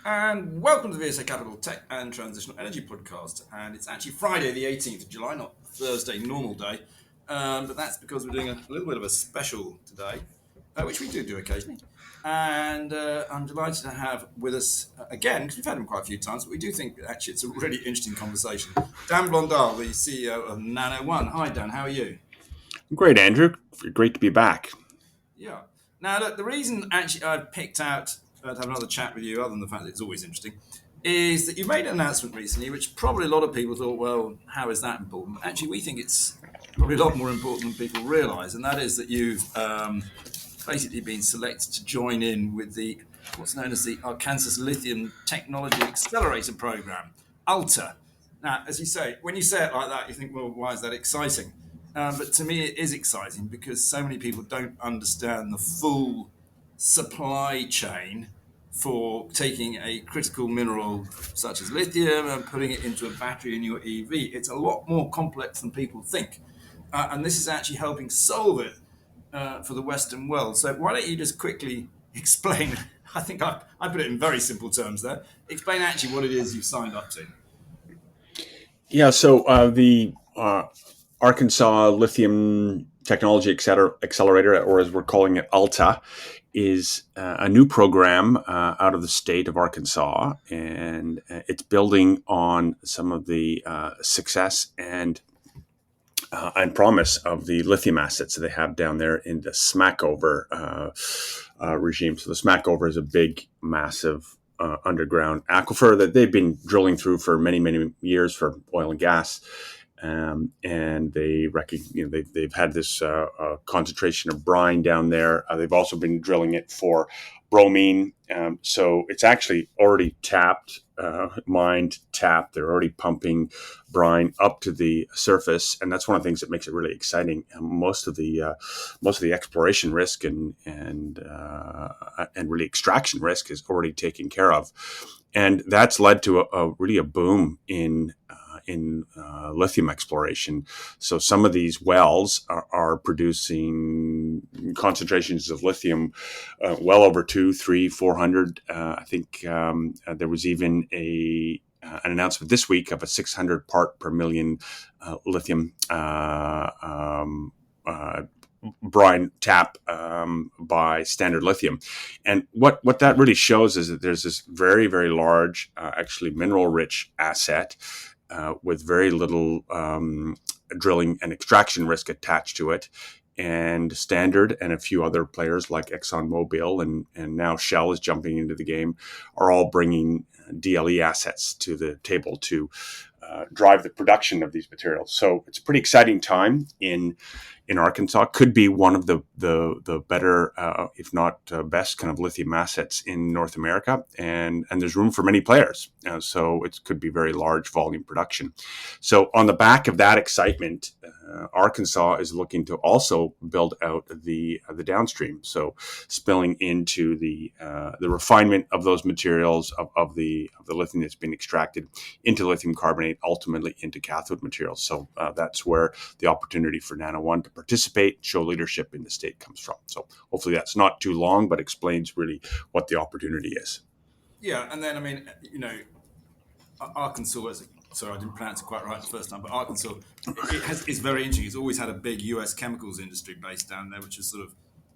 And welcome to the VSA Capital Tech and Transitional Energy Podcast. And it's actually Friday, the 18th of July, not Thursday, normal day. But that's because we're doing a little bit of a special today, which we do occasionally. And I'm delighted to have with us again, because we've had him quite a few times, but we do think actually it's a really interesting conversation. Dan Blondal, the CEO of Nano One. Hi, Dan, how are you? Great, Andrew. Great to be back. Yeah. Now, look, the reason actually I've picked out to have another chat with you, other than the fact that it's always interesting, is that you made an announcement recently, which probably a lot of people thought, well, how is that important? Actually, we think it's probably a lot more important than people realise, and that is that you've basically been selected to join in with the what's known as the Arkansas Lithium Technology Accelerator Program, ALTA. Now, as you say, when you say it like that, you think, well, why is that exciting? But to me, it is exciting because so many people don't understand the full supply chain for taking a critical mineral such as lithium and putting it into a battery in your EV. It's a lot more complex than people think. And this is actually helping solve it for the Western world. So, why don't you just quickly explain? I think I put it in very simple terms there. Explain actually what it is you've signed up to. The Arkansas Lithium Technology Accelerator, or as we're calling it, ALTA, is a new program out of the state of Arkansas, and it's building on some of the success and promise of the lithium assets that they have down there in the Smackover regime. So the Smackover is a big, massive underground aquifer that they've been drilling through for many, many years for oil and gas. And they've had this concentration of brine down there. They've also been drilling it for bromine. So it's actually already tapped, mined, tapped. They're already pumping brine up to the surface, and that's one of the things that makes it really exciting. Most of the exploration risk and really extraction risk is already taken care of, and that's led to a boom in lithium exploration. So some of these wells are producing concentrations of lithium well over 400. I think there was even an announcement this week of a 600 part per million lithium brine tap by Standard Lithium. And what that really shows is that there's this very, very large, actually mineral rich asset with very little drilling and extraction risk attached to it. And Standard and a few other players like ExxonMobil and now Shell is jumping into the game, are all bringing DLE assets to the table to drive the production of these materials. So it's a pretty exciting time in Arkansas. Could be one of the better, if not best, kind of lithium assets in North America, and there's room for many players. So it could be very large volume production. So on the back of that excitement, Arkansas is looking to also build out the downstream. So spilling into the refinement of those materials of the lithium that's been extracted into lithium carbonate, ultimately into cathode materials. So that's where the opportunity for Nano One to participate, show leadership in the state comes from. So hopefully that's not too long, but explains really what the opportunity is. Yeah, and then I mean, Arkansas is. Sorry, I didn't pronounce it quite right the first time, but Arkansas is very interesting. It's always had a big U.S. chemicals industry based down there, which has sort of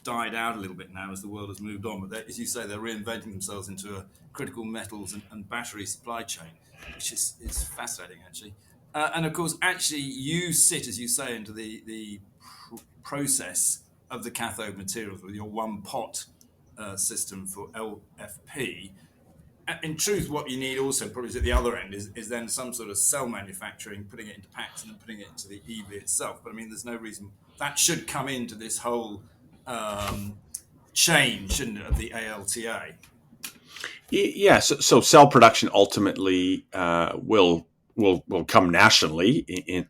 died out a little bit now as the world has moved on. But as you say, they're reinventing themselves into a critical metals and battery supply chain, which is fascinating actually. And of course, actually, you sit, as you say, into the process of the cathode materials with your one pot system for LFP. In truth, what you need also probably at the other end is then some sort of cell manufacturing, putting it into packs and then putting it into the EV itself. But I mean, there's no reason that should come into this whole chain, shouldn't it, of the ALTA? Yeah, so cell production ultimately will come nationally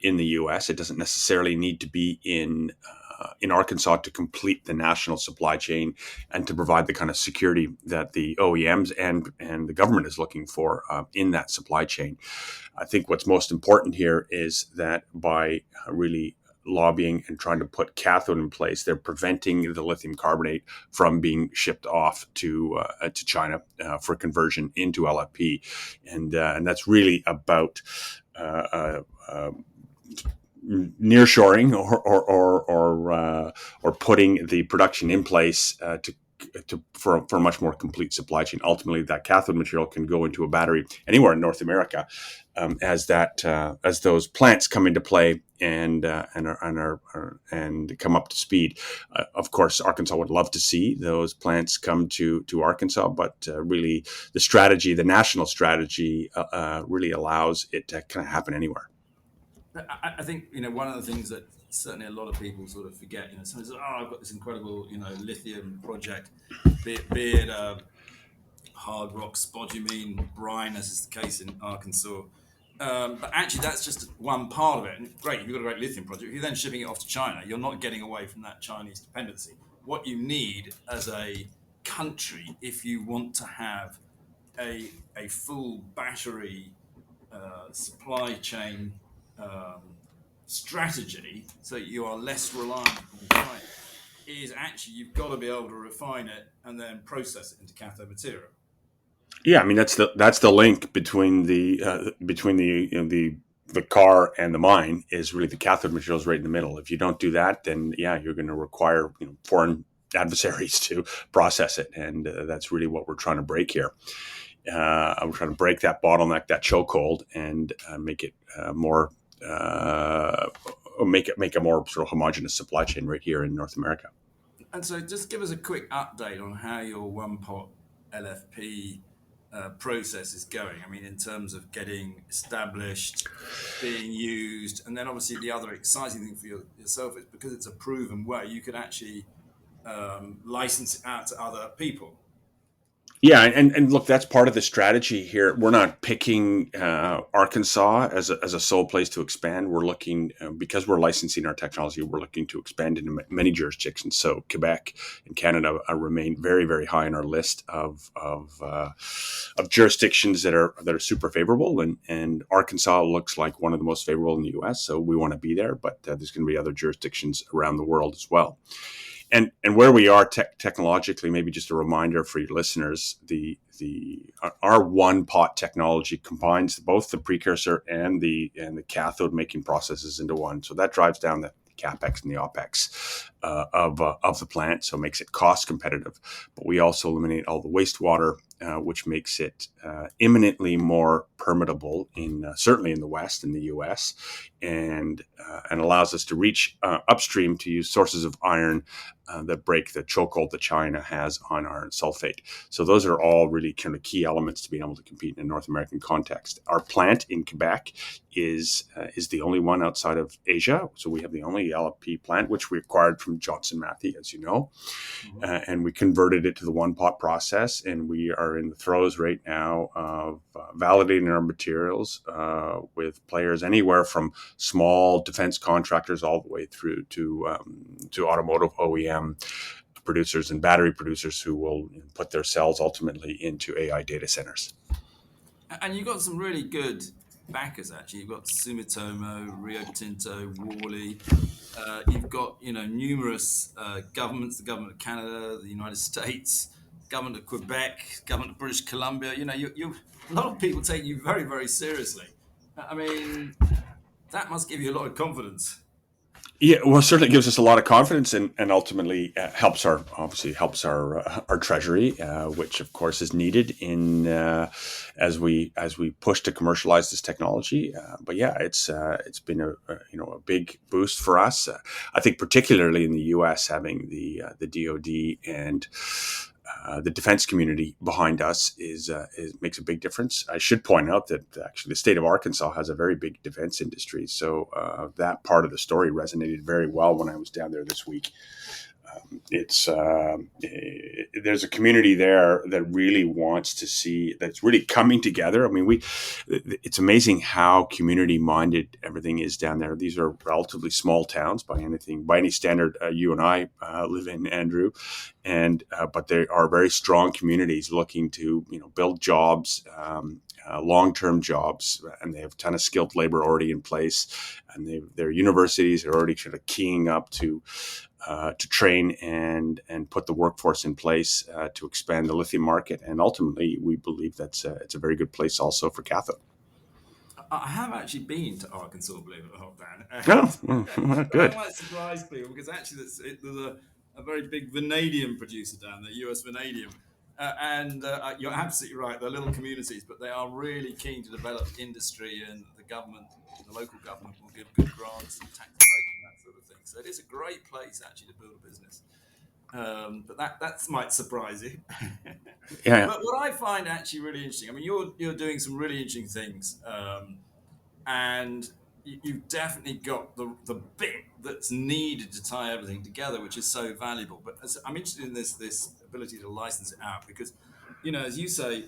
in the U.S. It doesn't necessarily need to be in Arkansas to complete the national supply chain and to provide the kind of security that the OEMs and the government is looking for in that supply chain. I think what's most important here is that by really lobbying and trying to put cathode in place. They're preventing the lithium carbonate from being shipped off to China for conversion into LFP, and that's really about nearshoring or putting the production in place for a much more complete supply chain. Ultimately, that cathode material can go into a battery anywhere in North America, as those plants come into play and come up to speed. Of course, Arkansas would love to see those plants come to Arkansas, but really, the national strategy, really allows it to kind of happen anywhere. I think one of the things that certainly a lot of people sort of forget. Someone says, "Oh, I've got this incredible lithium project, be it hard rock spodumene brine, as is the case in Arkansas." But actually, that's just one part of it. And great, you've got a great lithium project. If you're then shipping it off to China, you're not getting away from that Chinese dependency. What you need as a country, if you want to have a full battery supply chain um, strategy, so you are less reliant on China, is actually you've got to be able to refine it and then process it into cathode material. Yeah, I mean that's the link between the car and the mine is really the cathode materials right in the middle. If you don't do that, then yeah, you're going to require foreign adversaries to process it, and that's really what we're trying to break here. We're trying to break that bottleneck, that chokehold, and make it more make a more sort of homogeneous supply chain right here in North America. And so, just give us a quick update on how your one pot LFP process is going. I mean, in terms of getting established, being used, and then obviously the other exciting thing for yourself is because it's a proven way, you could actually license it out to other people. Yeah, and look, that's part of the strategy here. We're not picking Arkansas as a sole place to expand. We're looking, because we're licensing our technology, we're looking to expand into many jurisdictions. So Quebec and Canada remain very, very high on our list of jurisdictions that are super favorable, and Arkansas looks like one of the most favorable in the U.S. So we want to be there, but there's going to be other jurisdictions around the world as well. And where we are technologically, maybe just a reminder for your listeners, our one pot technology combines both the precursor and the cathode making processes into one. So that drives down the capex and the opex of the plant, so it makes it cost competitive. But we also eliminate all the wastewater, which makes it imminently more permittable certainly in the West, in the U.S., and allows us to reach upstream to use sources of iron that break the chokehold that China has on iron sulfate. So those are all really kind of key elements to being able to compete in a North American context. Our plant in Quebec is the only one outside of Asia. So we have the only LFP plant, which we acquired from Johnson Matthey, as you know, and we converted it to the one pot process. And we are in the throes right now of validating our materials with players anywhere from small defense contractors all the way through to automotive OEM producers and battery producers who will put their cells ultimately into AI data centers. And you've got some really good backers, actually. You've got Sumitomo, Rio Tinto, Worley. You've got numerous governments: the government of Canada, the United States, government of Quebec, government of British Columbia. A lot of people take you very, very seriously. I mean, that must give you a lot of confidence. Yeah, well, it certainly gives us a lot of confidence, and ultimately helps our treasury, which of course is needed in as we push to commercialize this technology. But yeah, it's been a big boost for us. I think particularly in the U.S., having the DoD and the defense community behind us makes a big difference. I should point out that actually the state of Arkansas has a very big defense industry, so that part of the story resonated very well when I was down there this week. There's a community there that really wants to see that's really coming together. I mean, it's amazing how community minded everything is down there. These are relatively small towns by any standard you and I live in, Andrew, but they are very strong communities looking to build jobs, long-term jobs, and they have a ton of skilled labor already in place, and their universities are already sort of keying up to train and put the workforce in place to expand the lithium market. And ultimately, we believe it's a very good place also for cathode. I have actually been to Arkansas, believe it or not, Dan. Oh, That good. might surprise people because actually there's a very big vanadium producer down there, US Vanadium. And you're absolutely right, they're little communities, but they are really keen to develop industry, and the government, the local government, will give good grants and tax breaks and that sort of thing. So it is a great place actually to build a business. But that might surprise you. Yeah. But what I find actually really interesting, I mean, you're doing some really interesting things, and you've definitely got the bit that's needed to tie everything together, which is so valuable. But I'm interested in this ability to license it out because, as you say,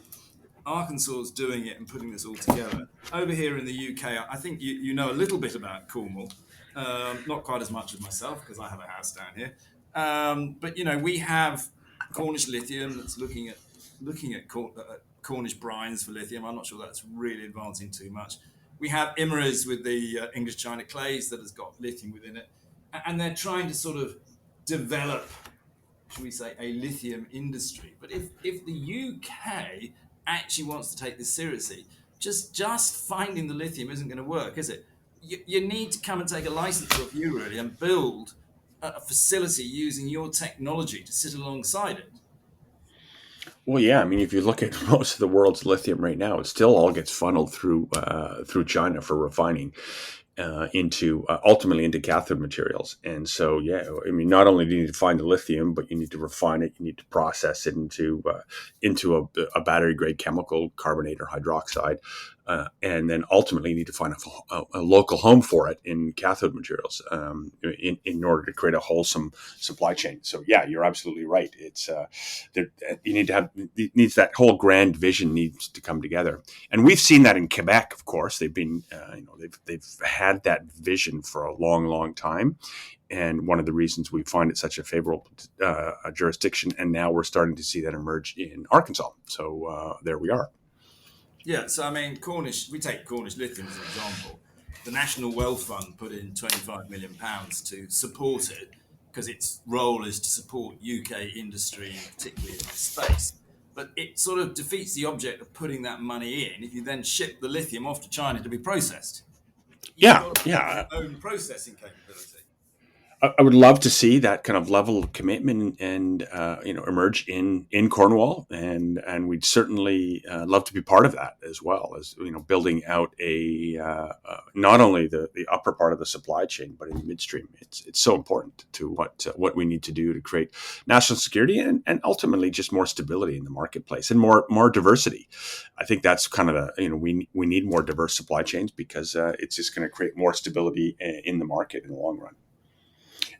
Arkansas is doing it and putting this all together. Over here in the UK, I think you know a little bit about Cornwall, not quite as much as myself because I have a house down here. But we have Cornish Lithium that's looking at Cornish brines for lithium. I'm not sure that's really advancing too much. We have Imerys with the English China clays that has got lithium within it, and they're trying to sort of develop, should we say, a lithium industry. But if the UK actually wants to take this seriously, just finding the lithium isn't going to work, is it? You need to come and take a license off you really and build a facility using your technology to sit alongside it. Well, yeah. I mean, if you look at most of the world's lithium right now, it still all gets funneled through China for refining into ultimately into cathode materials. And so, yeah, I mean, not only do you need to find the lithium, but you need to refine it. You need to process it into a battery grade chemical, carbonate or hydroxide. And then ultimately you need to find a local home for it in cathode materials in order to create a wholesome supply chain. So yeah, you're absolutely right. It's you need to have it needs that whole grand vision needs to come together, and we've seen that in Quebec. Of course, they've been they've had that vision for a long, long time. And one of the reasons we find it such a favorable jurisdiction, and now we're starting to see that emerge in Arkansas. So there we are. Yeah, so I mean, we take Cornish Lithium as an example. The National Wealth Fund put in £25 million to support it because its role is to support UK industry, particularly in this space. But it sort of defeats the object of putting that money in if you then ship the lithium off to China to be processed. You've Yeah, got to have yeah. your own processing capability. I would love to see that kind of level of commitment and emerge in Cornwall, and we'd certainly love to be part of that as well as building out a not only the upper part of the supply chain but in the midstream. It's so important to what we need to do to create national security and ultimately just more stability in the marketplace and more diversity. I think that's kind of we need more diverse supply chains because it's just going to create more stability in the market in the long run.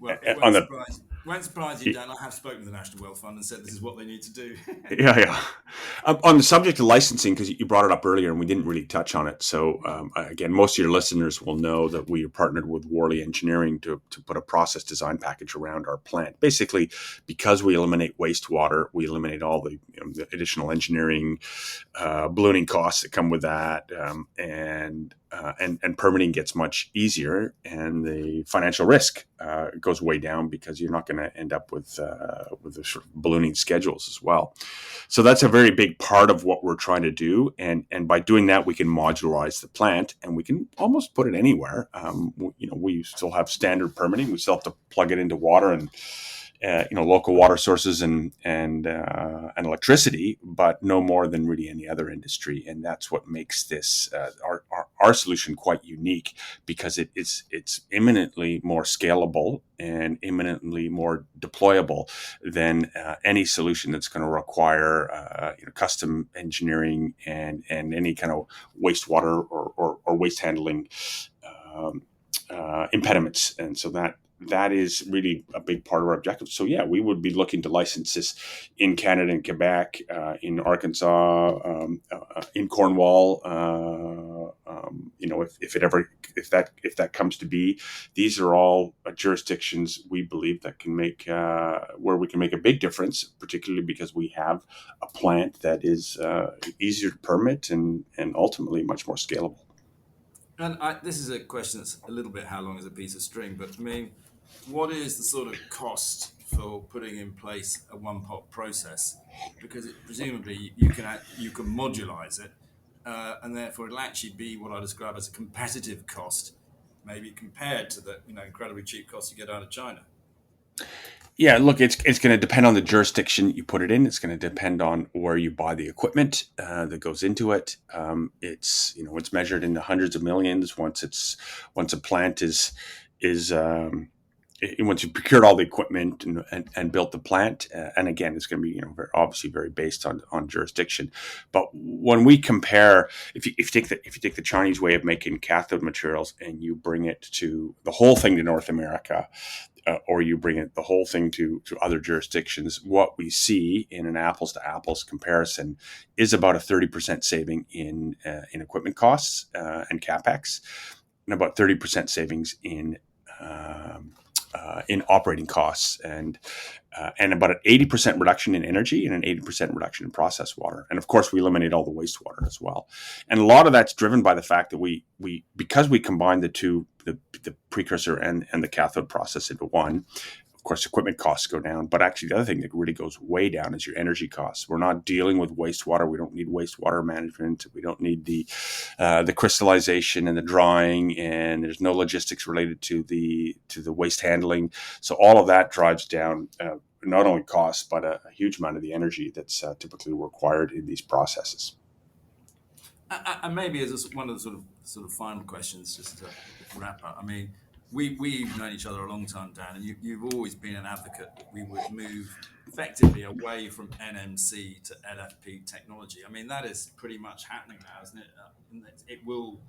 Well, it On won't the surprise you. Won't surprise you, Dan. I have spoken to the National Wealth Fund and said this is what they need to do. Yeah, yeah. On the subject of licensing, because you brought it up earlier and we didn't really touch on it. So, again, most of your listeners will know that we are partnered with Worley Engineering to put a process design package around our plant. Basically, because we eliminate wastewater, we eliminate all the additional engineering, ballooning costs that come with that, and permitting gets much easier, and the financial risk goes way down because you're not going to end up with the sort of ballooning schedules as well. So that's a very big part of what we're trying to do, and by doing that, we can modularize the plant, and we can almost put it anywhere. We still have standard permitting. We still have to plug it into water and local water sources and electricity, but no more than really any other industry. And that's what makes this our solution quite unique because it's imminently more scalable and imminently more deployable than any solution that's going to require custom engineering and any kind of wastewater or waste handling impediments. And so that is really a big part of our objective. So yeah, we would be looking to license this in Canada and Quebec, in Arkansas, in Cornwall. If that comes to be, these are all jurisdictions we believe that can make where we can make a big difference, particularly because we have a plant that is easier to permit and ultimately much more scalable. And this is a question that's a little bit how long is a piece of string, but I mean, what is the sort of cost for putting in place a one pot process? Because presumably you can modularize it, and therefore it'll actually be what I describe as a competitive cost, maybe compared to the incredibly cheap costs you get out of China. Yeah, look, it's going to depend on the jurisdiction you put it in. It's going to depend on where you buy the equipment that goes into it. It's measured in the hundreds of millions once a plant is once you've procured all the equipment and built the plant. And again, it's going to be obviously very based on jurisdiction. But when we compare, if you take the Chinese way of making cathode materials and you bring it to the whole thing to North America, or you bring it the whole thing to other jurisdictions, what we see in an apples to apples comparison is about a 30% saving in equipment costs and capex, and about 30% savings in operating costs, and about an 80% reduction in energy and an 80% reduction in process water. And of course, we eliminate all the wastewater as well. And a lot of that's driven by the fact that we because we combine the two, the precursor and the cathode process into one. Of course, equipment costs go down, but actually the other thing that really goes way down is your energy costs. We're not dealing with wastewater. We don't need wastewater management. We don't need the crystallization and the drying, and there's no logistics related to the waste handling. So all of that drives down not only costs, but a huge amount of the energy that's typically required in these processes. And maybe as one of the sort of final questions, just to wrap up. I mean, we've known each other a long time, Dan, and you've always been an advocate that we would move effectively away from NMC to LFP technology. I mean, that is pretty much happening now, isn't it? And it will.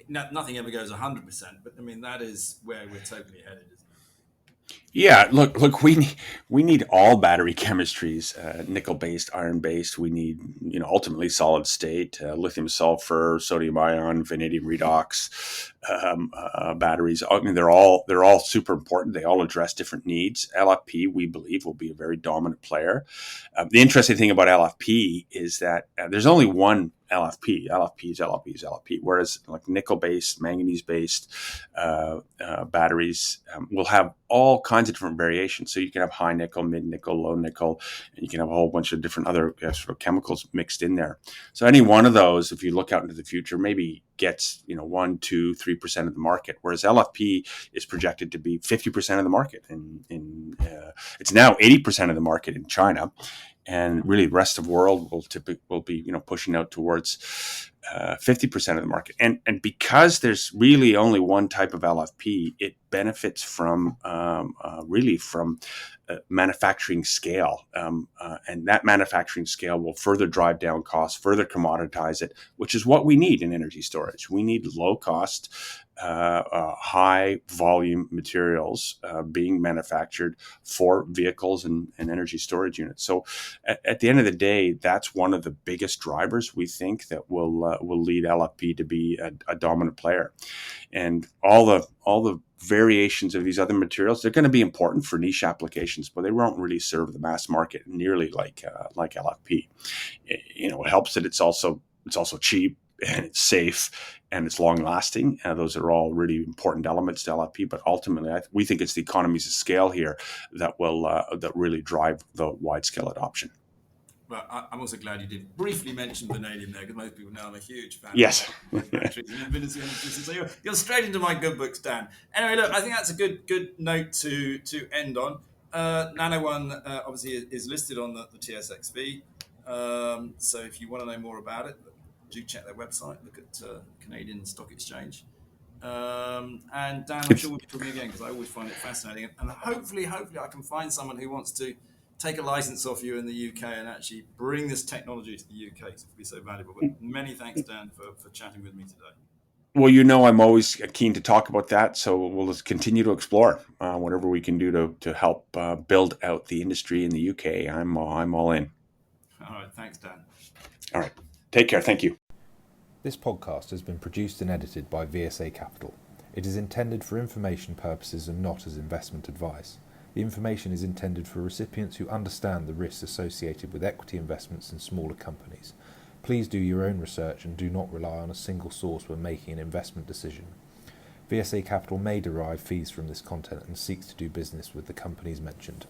Nothing ever goes 100%, but I mean that is where we're totally headed, isn't it? Yeah, look. We need all battery chemistries: nickel based, iron based. We need, ultimately solid state, lithium sulfur, sodium ion, vanadium redox batteries. I mean, they're all super important. They all address different needs. LFP, we believe, will be a very dominant player. The interesting thing about LFP is that there's only one LFP. LFP is LFP is LFP. Whereas like nickel based, manganese based batteries will have all kinds of different variations. So you can have high nickel, mid nickel, low nickel, and you can have a whole bunch of different other sort of chemicals mixed in there. So any one of those, if you look out into the future, maybe gets 1, 2, 3% of the market. Whereas LFP is projected to be 50% of the market. It's now 80% of the market in China. And really, the rest of the world will be pushing out towards 50% of the market. And because there's really only one type of LFP, it benefits from really from manufacturing scale, and that manufacturing scale will further drive down costs, further commoditize it, which is what we need in energy storage. We need low cost, high volume materials being manufactured for vehicles and energy storage units. So at the end of the day, that's one of the biggest drivers we think that will lead LFP to be a dominant player. And all the variations of these other materials, they're going to be important for niche applications, but they won't really serve the mass market nearly like LFP. It helps that it's also cheap and it's safe and it's long lasting. Those are all really important elements to LFP. But ultimately, we think it's the economies of scale here that will that really drive the wide scale adoption. Well, I'm also glad you did briefly mention vanadium there, because most people know I'm a huge fan Yes. of batteries and infinity electricity. So you're straight into my good books, Dan. Anyway, look, I think that's a good note to end on. Nano One obviously is listed on the TSXV. So if you want to know more about it, do check their website. Look at Canadian Stock Exchange. And Dan, I'm sure we'll be talking again, because I always find it fascinating. And hopefully I can find someone who wants to take a license off you in the UK and actually bring this technology to the UK, because it would be so valuable. But many thanks, Dan, for chatting with me today. Well, you know, I'm always keen to talk about that, so we'll just continue to explore whatever we can do to help build out the industry in the UK. I'm all in. All right, thanks, Dan. All right, take care. Thank you. This podcast has been produced and edited by VSA Capital. It is intended for information purposes and not as investment advice. The information is intended for recipients who understand the risks associated with equity investments in smaller companies. Please do your own research and do not rely on a single source when making an investment decision. VSA Capital may derive fees from this content and seeks to do business with the companies mentioned.